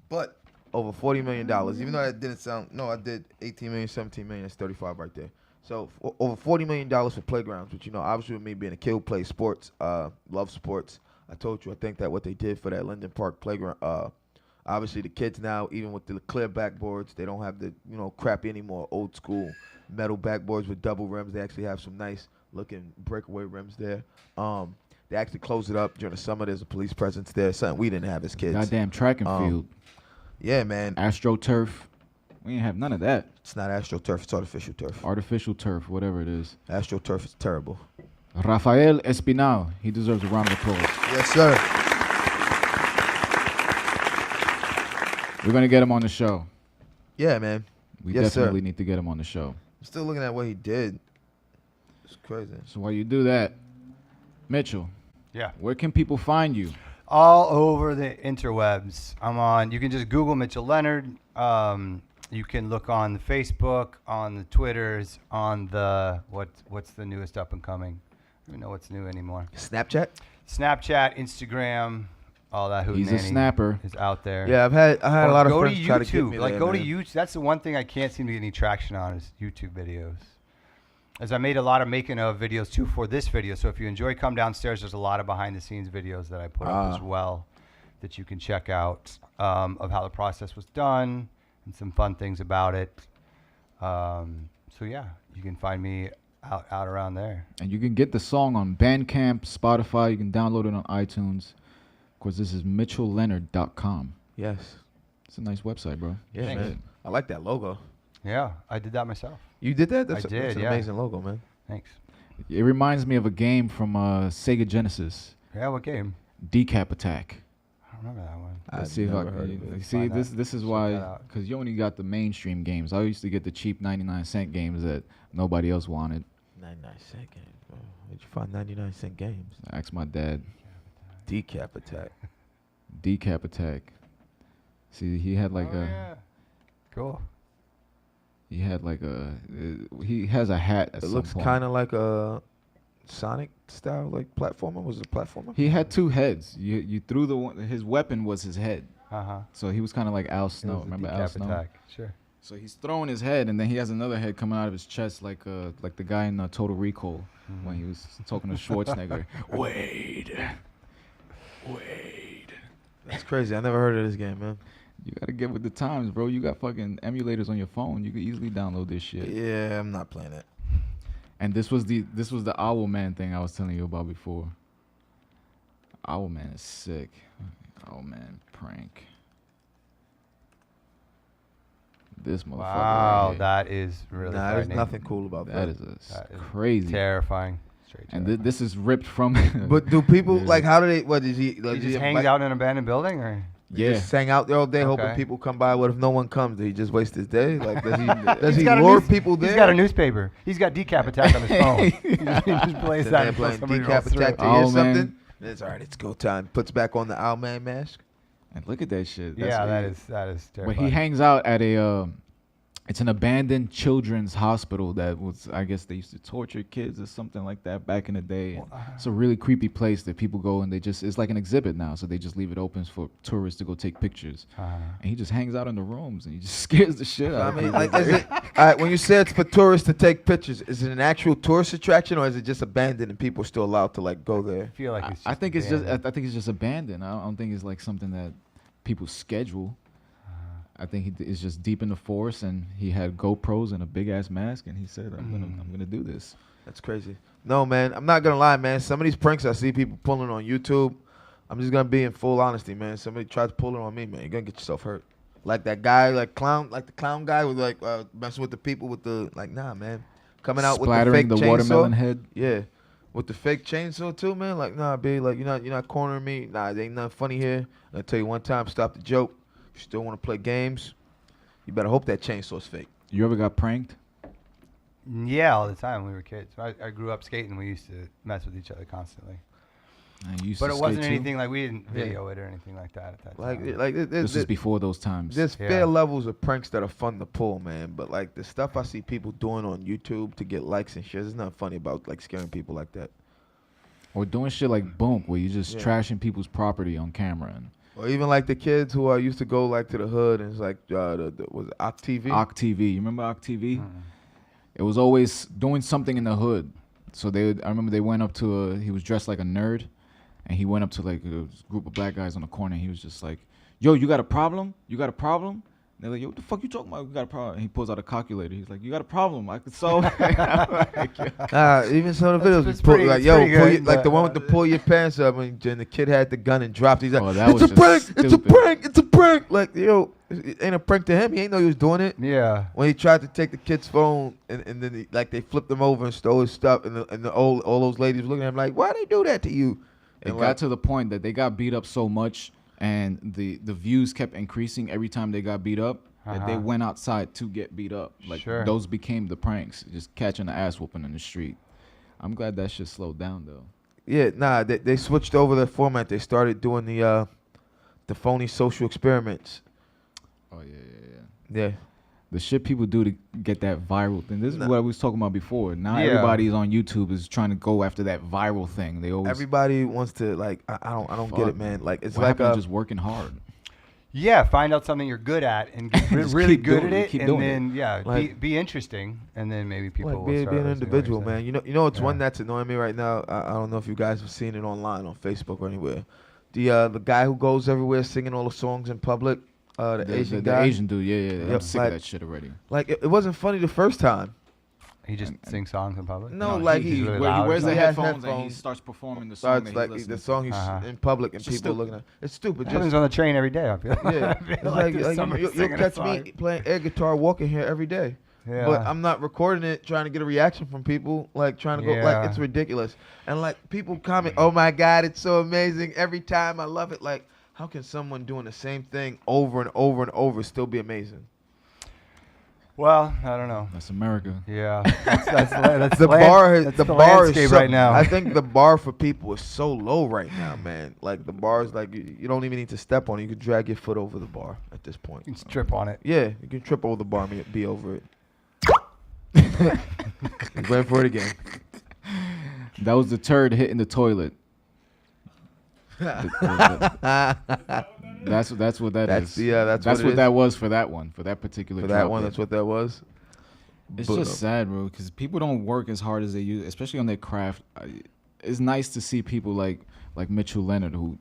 But over $40 million. Even though that didn't sound, no, I did 18 million, 17 million. That's 35 right there. So over $40 million for playgrounds, which, you know, obviously with me being a kid who plays sports, love sports. I told you, I think that what they did for that Linden Park playground, obviously the kids now, even with the clear backboards, they don't have the, you know, crappy anymore, old school metal backboards with double rims. They actually have some nice looking breakaway rims there. They actually closed it up during the summer. There's a police presence there, something we didn't have as kids. Goddamn track and field. Yeah, man. AstroTurf. We ain't have none of that. It's not AstroTurf, it's artificial turf. Artificial turf, whatever it is. AstroTurf is terrible. Rafael Espinal. He deserves a round of applause. Yes, sir. We're going to get him on the show. Yeah, man. We Yes, sir. definitely need to get him on the show. I'm still looking at what he did. It's crazy. So while you do that, Mitchell, Yeah. where can people find you? All over the interwebs. I'm on. You can just Google Michell Leonard. You can look on the Facebook, on the Twitters, on the what's the newest up and coming? I don't even know what's new anymore. Snapchat, Instagram, all that hootenanny. He's a snapper. Is out there. Yeah, I had a lot of go to friends try to get YouTube. me Like there, go to man. YouTube. That's the one thing I can't seem to get any traction on is YouTube videos. As I made a lot of making of videos too for this video. So if you enjoy Come Downstairs, there's a lot of behind the scenes videos that I put up as well that you can check out of how the process was done and some fun things about it. So yeah, you can find me out around there. And you can get the song on Bandcamp, Spotify. You can download it on iTunes. Of course, this is MichellLeonard.com. Yes. It's a nice website, bro. Yeah, Thanks. man. I like that logo. Yeah, I did that myself. You did that? I did, That's an yeah. amazing logo, man. Thanks. It reminds me of a game from Sega Genesis, Yeah, what game? Decap Attack. I don't remember that one. Let's see if I never heard of can. it. See, Find this that. this is Check why, that out. because you only got the mainstream games. I used to get the cheap 99-cent games that nobody else wanted. 99-cent games, bro. Where'd you find 99-cent games? I asked my dad. Decap Attack. Decap Attack. See, he had like yeah. Cool. he has a hat. At It some looks point. kind of like a Sonic style, like platformer. Was it a platformer? He had two heads. You threw the one. His weapon was his head. So he was kind of like Al it Snow. was a Remember decap Al Snow? attack. Sure. So he's throwing his head, and then he has another head coming out of his chest, like the guy in Total Recall when he was talking to Schwarzenegger. Wade. That's crazy. I never heard of this game, man. You gotta get with the times, bro. You got fucking emulators on your phone. You could easily download this shit. Yeah, I'm not playing it. And this was the Owlman thing I was telling you about before. Owlman is sick. Owlman prank. This motherfucker. Wow, right here. that is really Nah, there's frightening. nothing cool about that. That is That is crazy. Terrifying. Straight And terrifying. this is ripped from. But do people Yeah. like? How do they? What is he? Like, He does just have, hangs like, out in an abandoned building, or Yeah. Just hang out there all day, hoping Okay. people come by. What if no one comes? Did he just waste his day? Like, does he? does He's he got a lure news- people there? He's got a newspaper. He's got Decap Attack on his phone. he just plays Then that they're until playing somebody Decap rolls through. Attack to hear Oh, man. something. Then it's all right. It's go time. Puts back on the Owlman mask. And look at that shit. That's Yeah, that weird. is But terrifying. he hangs out at a. It's an abandoned children's hospital that was, I guess they used to torture kids or something like that back in the day. And it's a really creepy place that people go and it's like an exhibit now, so they just leave it open for tourists to go take pictures. And he just hangs out in the rooms and he just scares the shit out I of mean, people. like, is it? All right, when you say it's for tourists to take pictures, is it an actual tourist attraction or is it just abandoned and people are still allowed to like go there? I feel like it's I think it's just. abandoned. I think it's just abandoned. I don't think it's like something that people schedule. I think it's just deep in the forest, and he had GoPros and a big ass mask, and he said, "I'm gonna do this." That's crazy. No, man, I'm not gonna lie, man. Some of these pranks I see people pulling on YouTube, I'm just gonna be in full honesty, man. Somebody tries pulling on me, man, you're gonna get yourself hurt. Like that guy, like the clown guy with like messing with the people with the nah, man, coming out Splattering with the the fake watermelon chainsaw. head. Yeah, with the fake chainsaw too, man. Like, nah, B, like you're not cornering me. Nah, there ain't nothing funny here. I'll tell you one time, stop the joke. If you still want to play games, you better hope that chainsaw's fake. You ever got pranked? Yeah, all the time when we were kids. I grew up skating. We used to mess with each other constantly. You used But to it wasn't skate too? anything like we didn't video it or anything like that at that time. This is before those times. There's Yeah. fair levels of pranks that are fun to pull, man. But like the stuff I see people doing on YouTube to get likes and shit, there's nothing funny about like scaring people like that. Or doing shit like Boom, where you just Yeah. trashing people's property on camera. And Or even like the kids who used to go like to the hood and it's like was it Ock TV? Ock TV, you remember Ock TV? It was always doing something in the hood. So I remember they went up to he was dressed like a nerd, and he went up to like a group of black guys on the corner. And he was just like, "Yo, you got a problem? You got a problem?" And they're like, "Yo, what the fuck you talking about? You got a problem?" And he pulls out a calculator. He's like, "You got a problem? I could solve it." Even some of the videos, It's you pull, pretty- like it's yo, pretty pull good, your, like the but- one with the pull your pants up, and the kid had the gun and dropped. He's like, Oh, that was "It's a just prank! It's a stupid. prank! It's a prank!" Like yo, it ain't a prank to him. He ain't know he was doing it. Yeah. When he tried to take the kid's phone and then they flipped him over and stole his stuff, and all those ladies were looking at him like, "Why they do that to you?" It And got like, to the point that they got beat up so much, and the views kept increasing every time they got beat up, that they went outside to get beat up. Like Sure. those became the pranks, just catching the ass whooping in the street. I'm glad that shit slowed down though. They switched over their format. They started doing the phony social experiments. Oh yeah. Yeah. The shit people do to get that viral thing. This is what I was talking about before. Now Yeah. everybody's on YouTube is trying to go after that viral thing. They always Everybody wants to like. I don't get Fuck. it, man. Like it's what like happened to just working hard. Yeah, find out something you're good at and get Just really keep good doing at it, it, keep and doing then Like- be interesting, and then maybe people like will be start an listening to what individual, you're man. saying. You know, it's Yeah. one that's annoying me right now. I don't know if you guys have seen it online on Facebook or anywhere. The guy who goes everywhere singing all the songs in public. The Asian guy. The Asian dude, yeah. I'm Yep, sick like- of that shit already. Like it wasn't funny the first time. He just sings songs in public. No, like he's he- really where He loud or wears the something? He has headphones and he headphones. starts performing the song Starts that he's like listening the to. song he's Uh-huh. in public and It's just people stupid. looking at. It's stupid. Happens Just on the train every day. I feel. yeah. I feel It's like, there's somebody you'll singing a catch song. me playing air guitar walking here every day. Yeah. But I'm not recording it, trying to get a reaction from people, like trying to go, Yeah. like it's ridiculous. And like people comment, "Oh my God, it's so amazing every time! I love it." Like, how can someone doing the same thing over and over and over still be amazing? Well, I don't know. That's America. Yeah, that's The bar is that's the the bar is landscape so, right now. I think the bar for people is so low right now, man. Like the bar is like you don't even need to step on it. You can drag your foot over the bar at this point. You can strip on it. Yeah, you can trip over the bar and be over it. He's waiting for it again. That was the turd hitting the toilet. That's what that That's is. that's what it what is. that was for that one, for that particular For that drop one, hit. that's what that was. It's But, just sad, bro, because people don't work as hard as they use, especially on their craft. It's nice to see people like Michell Leonard who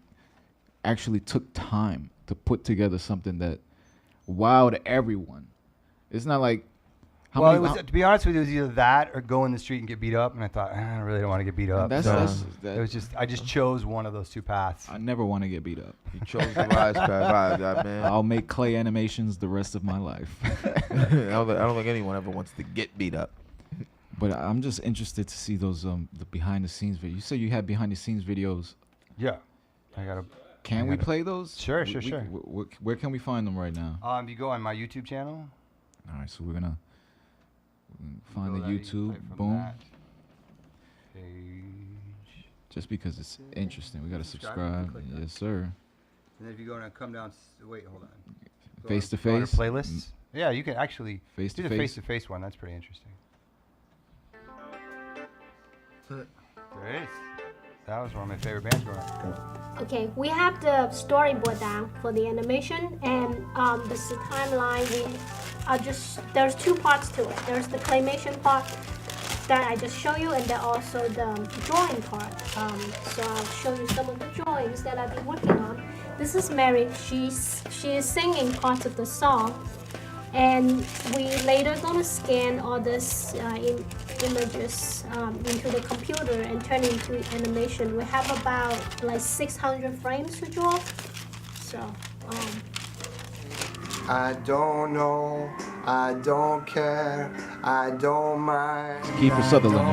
actually took time to put together something that wowed everyone. It's not like Well, it was, to be honest with you, it was either that or go in the street and get beat up. And I thought, I really don't want to get beat up. That's, So that's it was just, I just chose one of those two paths. I never want to get beat up. You chose the rise path, man. I'll make clay animations the rest of my life. I don't think anyone ever wants to get beat up. But I'm just interested to see those the behind the scenes videos. You said you had behind the scenes videos. Yeah. I got to. Can we play those? Sure, sure. Where can we find them right now? You go on my YouTube channel. All right, so we're gonna find the Go there, you can YouTube. play from Boom. that page. Just because it's interesting, we gotta Subscribe, subscribe. click that. Yes, sir. And then if you go and come down, wait, hold on. Go Face to go under face? playlists. Yeah, you can actually Face do to the face. face-to-face one. That's pretty interesting. There it is. That was one of my favorite bands growing up. Okay, we have the storyboard down for the animation, and this is the timeline. There's two parts to it. There's the claymation part that I just show you, and then also the drawing part. So I'll show you some of the drawings that I've been working on. This is Mary. She is singing parts of the song, and we later gonna scan all this images into the computer and turn it into animation. We have about like 600 frames to draw. So, I don't know, I don't care, I don't mind. Kiefer Sutherland, I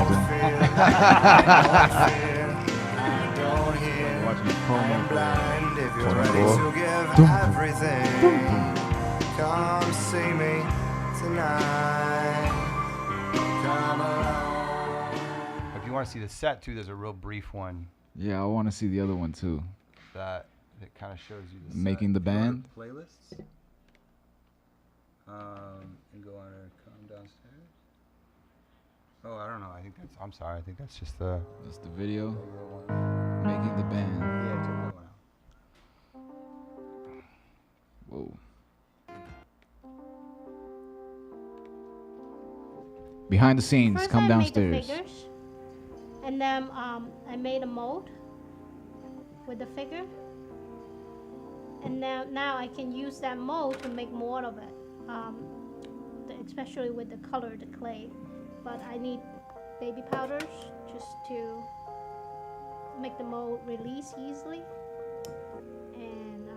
don't hear, Watching the I'm promo. blind if you're 24. ready to give everything. Come see me tonight. Come along. If you want to see the set too, there's a real brief one Yeah, I want to see the other one too. that kind of shows you the set. Making the If you go to band? playlists. And go on and come downstairs. Oh, I don't know. I'm sorry. I think that's just the Just the video. one. Making the band. Yeah, check that one out. Whoa. Behind the scenes, first come I made the downstairs. figures, and then I made a mold with the figure, and now I can use that mold to make more of it, especially with the color, the clay. But I need baby powders just to make the mold release easily. And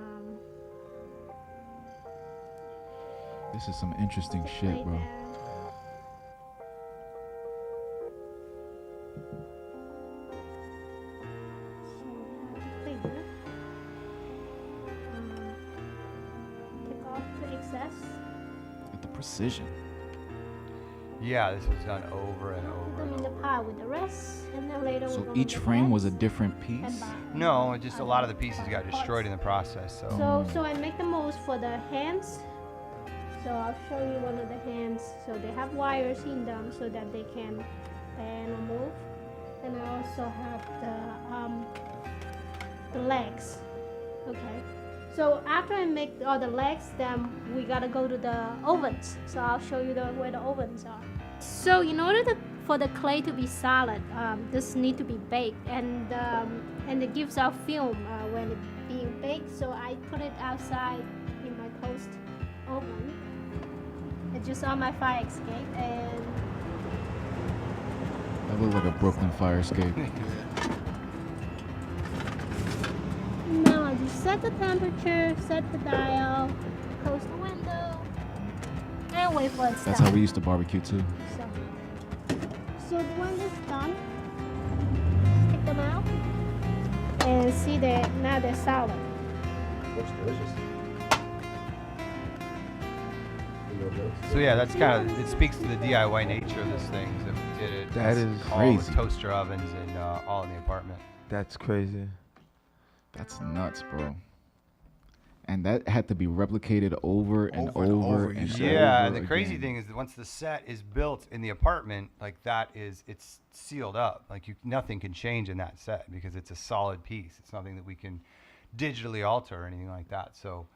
This is some interesting shit, right bro. there. So we have the figure. Take off the excess. At the precision. Yeah, this was done over and Put over them and in the over. pile with the rest, and then later we're So gonna each make frame was a legs different and piece? bottom. No, just a lot of the pieces got destroyed in the process. So I make the molds for the hands. So I'll show you one of the hands. So they have wires in them so that they can bend or move. And I also have the legs. Okay. So after I make all the legs, then we gotta go to the ovens. So I'll show you where the ovens are. So in order for the clay to be solid, this need to be baked, and it gives out film when it's being baked. So I put it outside in my post oven. It's just on my fire escape, and That looks like a Brooklyn fire escape. now I just set the temperature, set the dial, close the window, and wait for it to That's stop. how we used to barbecue too. So when it's done, take them out and see that now they're solid. Looks delicious. So yeah, that's kind of, it speaks to the DIY nature of this thing. That we did it. That It's is all crazy. with toaster ovens and all in the apartment. That's crazy. That's nuts, bro. And that had to be replicated over and over and Yeah, over and the crazy again. thing is that once the set is built in the apartment, like it's sealed up. Like nothing can change in that set because it's a solid piece. It's nothing that we can digitally alter or anything like that. So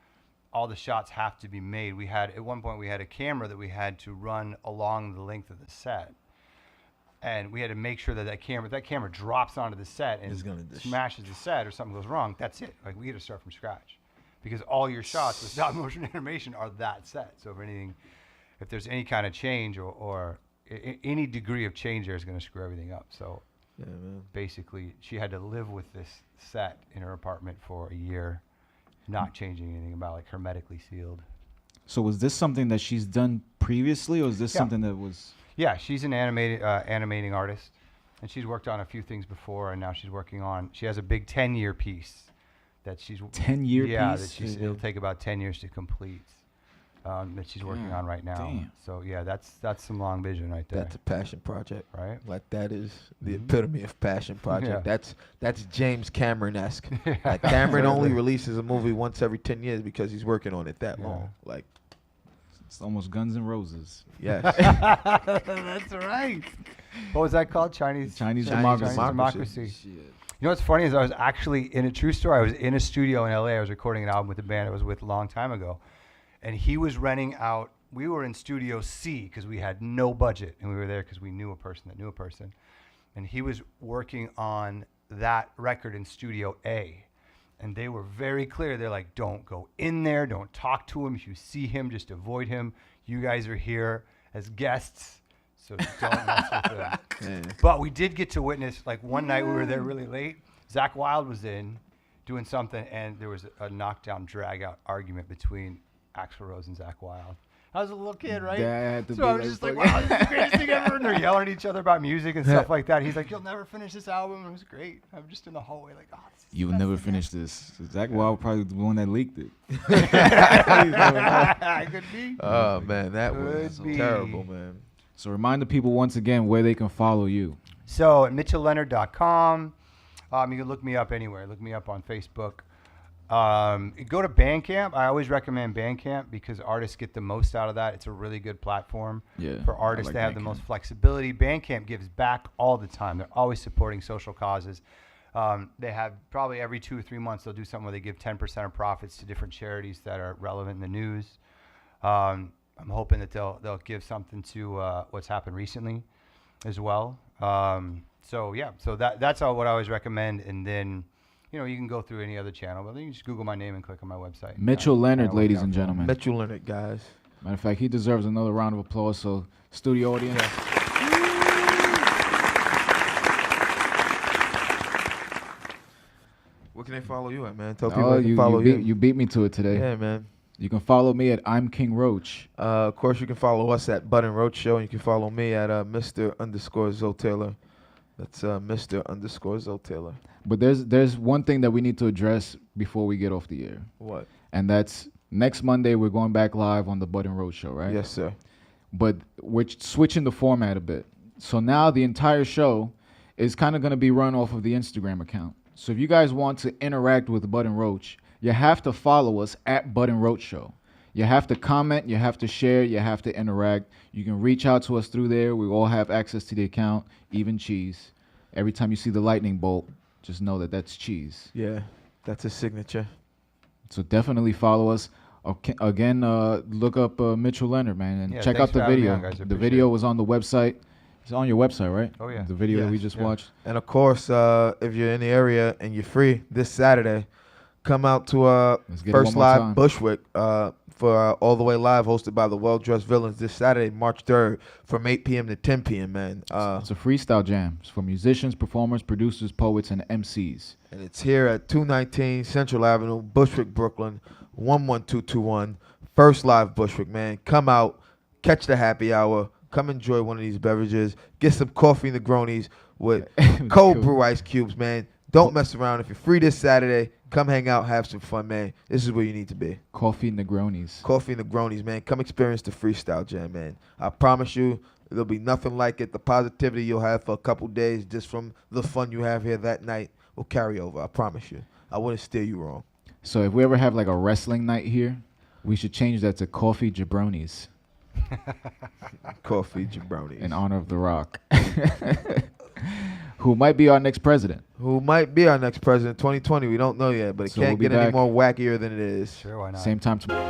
all the shots have to be made. At one point we had a camera that we had to run along the length of the set. And we had to make sure that if that camera drops onto the set and smashes the set or something goes wrong, that's it. Like we had to start from scratch. Because all your shots with stop motion animation are that set. So if there's any kind of change or any degree of change there is going to screw everything up. So Yeah, man. basically, she had to live with this set in her apartment for a year, not changing anything about, like hermetically sealed. So was this something that she's done previously, or is this Yeah. something that was? Yeah, she's an animating artist, and she's worked on a few things before, and now she has a big 10-year piece that she's 10-year yeah, piece? it'll take about 10 years to complete. That she's working on right now. damn. So yeah, that's some long vision right there. That's a passion project. Right? Like that is the epitome of passion project. Yeah. That's James Cameron-esque. Like Cameron only releases a movie once every 10 years because he's working on it that long. Like, It's almost Guns N' Roses. yes. That's right. What was that called? Chinese democracy. Shit. You know what's funny is I was actually in a true story. I was in a studio in LA. I was recording an album with a band I was with a long time ago. And he was renting out. We were in Studio C because we had no budget. And we were there because we knew a person that knew a person. And he was working on that record in Studio A. And they were very clear. They're like, don't go in there. Don't talk to him. If you see him, just avoid him. You guys are here as guests. So don't mess with them. Yeah. But we did get to witness, like one night we were there really late. Zach Wilde was in doing something, and there was a knockdown, drag-out argument between Axl Rose and Zach Wilde. I was a little kid, right? That had to So be I was like just like, fucking- wow, this is the greatest thing ever. And they're yelling at each other about music and stuff like that. He's like, you'll never finish this album. It was great. I'm just in the hallway like, oh, this is the You will best never thing finish this. Zach Wilde probably the one that leaked it. ever." Could be. Oh man, that was Could be. terrible, man. So remind the people once again where they can follow you. So at MichellLeonard.com. You can look me up anywhere. Look me up on Facebook. Go to Bandcamp. I always recommend Bandcamp because artists get the most out of that. It's a really good platform for artists like to have the Bandcamp. most flexibility. Bandcamp gives back all the time. They're always supporting social causes. They have probably every 2 or 3 months they'll do something where they give 10% of profits to different charities that are relevant in the news. I'm hoping that they'll give something to what's happened recently as well. So that's all what I always recommend. And then, you know, you can go through any other channel, but then you can just Google my name and click on my website. Michell Leonard, I'll work ladies out and for 'em. gentlemen. Michell Leonard, guys. Matter of fact, he deserves another round of applause. So, studio audience. Where can they follow you at, man? Tell Oh, people they can follow you. you beat me to it today. Yeah, man. You can follow me at I'm King Roach. Of course, you can follow us at Bud and Roach Show, and you can follow me at Mr_Zoe Taylor. That's Mr_Zoe Taylor. But there's one thing that we need to address before we get off the air, What? and that's next Monday we're going back live on the Bud and Roach Show, right? Yes, sir. but we're switching the format a bit. So now the entire show is kind of going to be run off of the Instagram account. So if you guys want to interact with Bud and Roach, you have to follow us at Bud and Roach Show. You have to comment, you have to share, you have to interact. You can reach out to us through there. We all have access to the account, even Cheese. Every time you see the lightning bolt, just know that that's Cheese. Yeah, that's his signature. So definitely follow us. Okay, again, look up Michell Leonard, man, and check out the video. The video was on the website. It's on your website, right? Oh, yeah. The video that we just watched. And, of course, if you're in the area and you're free this Saturday, come out to First Live Bushwick for All the Way Live, hosted by the Well-Dressed Villains this Saturday, March 3rd, from 8 p.m. to 10 p.m., man. It's a freestyle jam. It's for musicians, performers, producers, poets, and MCs. And it's here at 219 Central Avenue, Bushwick, Brooklyn, 11221. First Live Bushwick, man. Come out, catch the happy hour. Come enjoy one of these beverages. Get some coffee Negronis with cold brew ice cubes, man. Don't mess around. If you're free this Saturday, come hang out, have some fun, man. This is where you need to be. Coffee Negronis. Coffee Negronis, man. Come experience the freestyle jam, man. I promise you, there'll be nothing like it. The positivity you'll have for a couple days just from the fun you have here that night will carry over. I promise you. I wouldn't steer you wrong. So if we ever have like a wrestling night here, we should change that to Coffee Jabronis. Coffee Jabronis. In honor of The Rock. Who might be our next president. 2020. We don't know yet, but it can't get any more wackier than it is. Sure, why not? Same time tomorrow.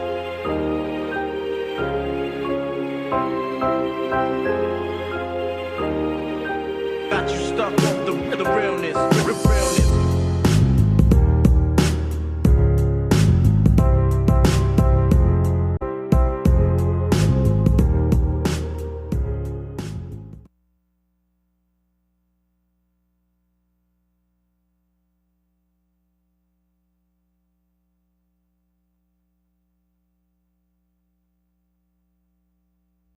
Got you stuck off the realness.